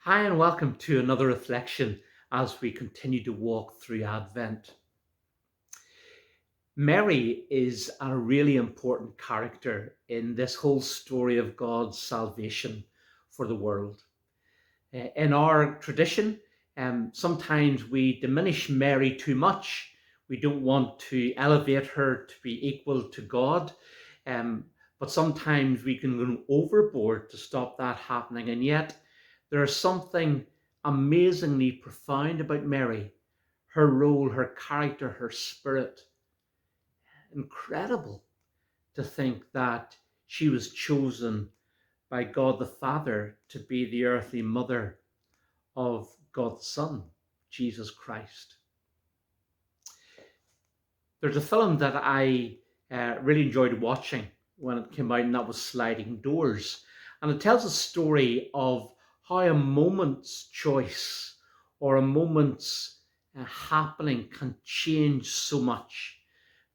Hi, and welcome to another reflection as we continue to walk through Advent. Mary is a really important character in this whole story of God's salvation for the world. In our tradition, sometimes we diminish Mary too much. We don't want to elevate her to be equal to God, um, but sometimes we can go overboard to stop that happening. And yet, there is something amazingly profound about Mary, her role, her character, her spirit. Incredible to think that she was chosen by God the Father to be the earthly mother of God the Son, Jesus Christ. There's a film that I really enjoyed watching when it came out, and that was Sliding Doors. And it tells a story of how a moment's choice or a moment's happening can change so much.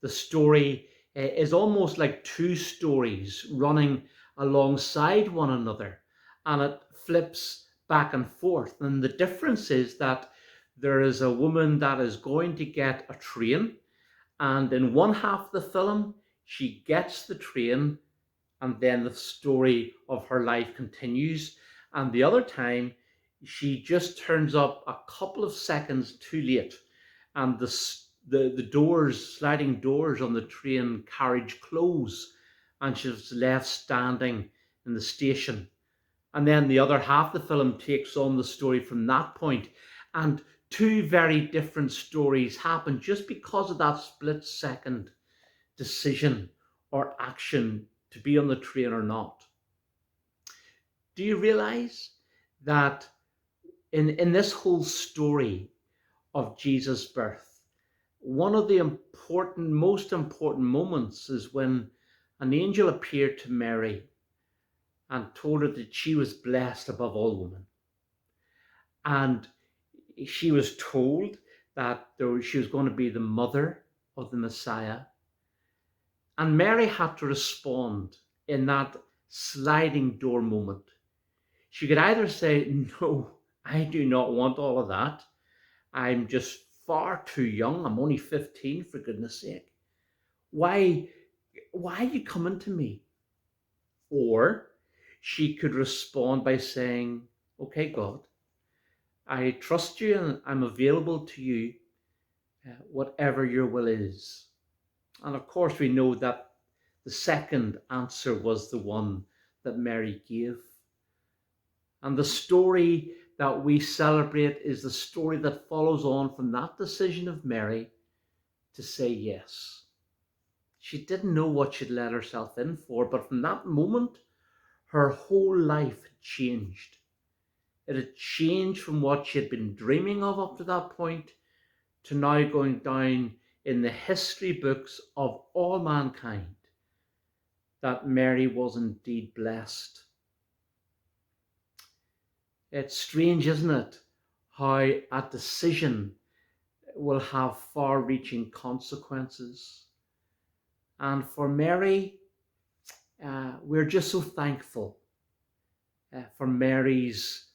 The story is almost like two stories running alongside one another, and it flips back and forth. And the difference is that there is a woman that is going to get a train, and in one half of the film, she gets the train, and then the story of her life continues. And the other time, she just turns up a couple of seconds too late, and the doors, sliding doors on the train carriage close, and she's left standing in the station. And then the other half of the film takes on the story from that point. And two very different stories happen just because of that split second decision or action to be on the train or not. Do you realize that in this whole story of Jesus' birth, one of the most important moments is when an angel appeared to Mary and told her that she was blessed above all women. And she was told that she was going to be the mother of the Messiah. And Mary had to respond in that sliding door moment. She could either say, "No, I do not want all of that. I'm just far too young. I'm only 15, for goodness sake. Why, why are you coming to me?" Or she could respond by saying, "Okay, God, I trust you and I'm available to you, whatever your will is." And of course, we know that the second answer was the one that Mary gave. And the story that we celebrate is the story that follows on from that decision of Mary to say yes. She didn't know what she'd let herself in for, but from that moment, her whole life had changed. It had changed from what she had been dreaming of up to that point to now going down in the history books of all mankind that Mary was indeed blessed. It's strange, isn't it, how a decision will have far reaching consequences. And for Mary, we're just so thankful for Mary's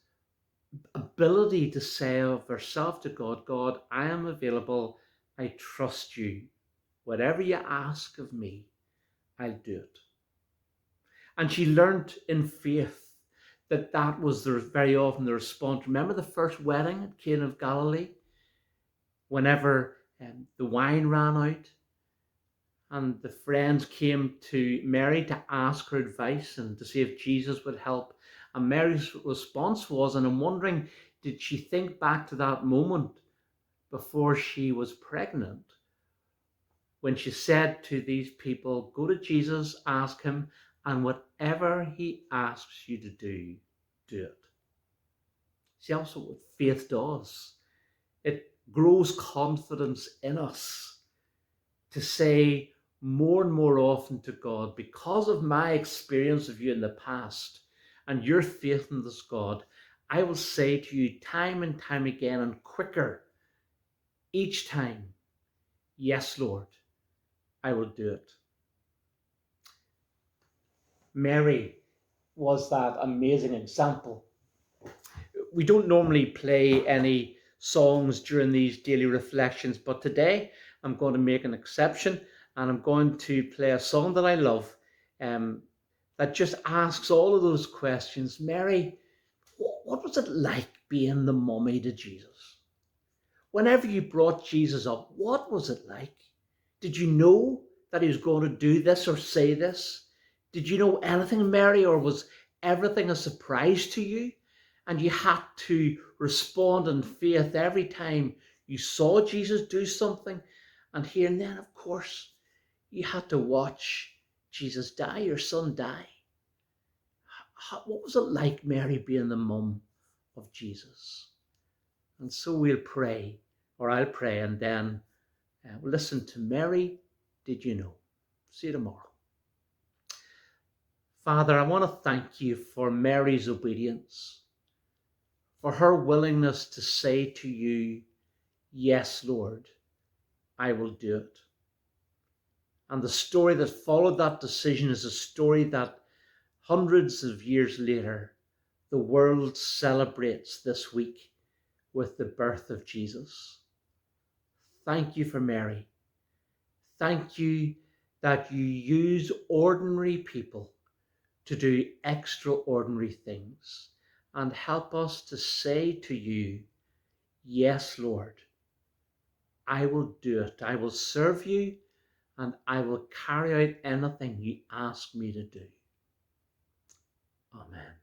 ability to say of herself to God, "God, I am available. I trust you. Whatever you ask of me, I'll do it." And she learnt in faith that that was very often the response. Remember the first wedding at Cana of Galilee? Whenever the wine ran out, and the friends came to Mary to ask her advice and to see if Jesus would help. And Mary's response was, and I'm wondering, did she think back to that moment before she was pregnant, when she said to these people, "Go to Jesus, ask him, and whatever he asks you to do, do it." See, that's what faith does. It grows confidence in us to say more and more often to God, "Because of my experience of you in the past and your faithfulness, God, I will say to you time and time again and quicker each time, yes, Lord, I will do it." Mary was that amazing example. We don't normally play any songs during these daily reflections, but today I'm going to make an exception and I'm going to play a song that I love, um, that just asks all of those questions. Mary, what was it like being the mummy to Jesus? Whenever you brought Jesus up, what was it like? Did you know that he was going to do this or say this? Did you know anything, Mary, or was everything a surprise to you? And you had to respond in faith every time you saw Jesus do something. And here and then, of course, you had to watch Jesus die, your son die. What was it like, Mary, being the mum of Jesus? And so we'll pray, or I'll pray, and then we'll listen to Mary, did you know? See you tomorrow. Father, I want to thank you for Mary's obedience, for her willingness to say to you, yes, Lord, I will do it. And the story that followed that decision is a story that hundreds of years later, the world celebrates this week with the birth of Jesus. Thank you for Mary. Thank you that you use ordinary people to do extraordinary things, and help us to say to you, yes, Lord, I will do it. I will serve you and I will carry out anything you ask me to do. Amen.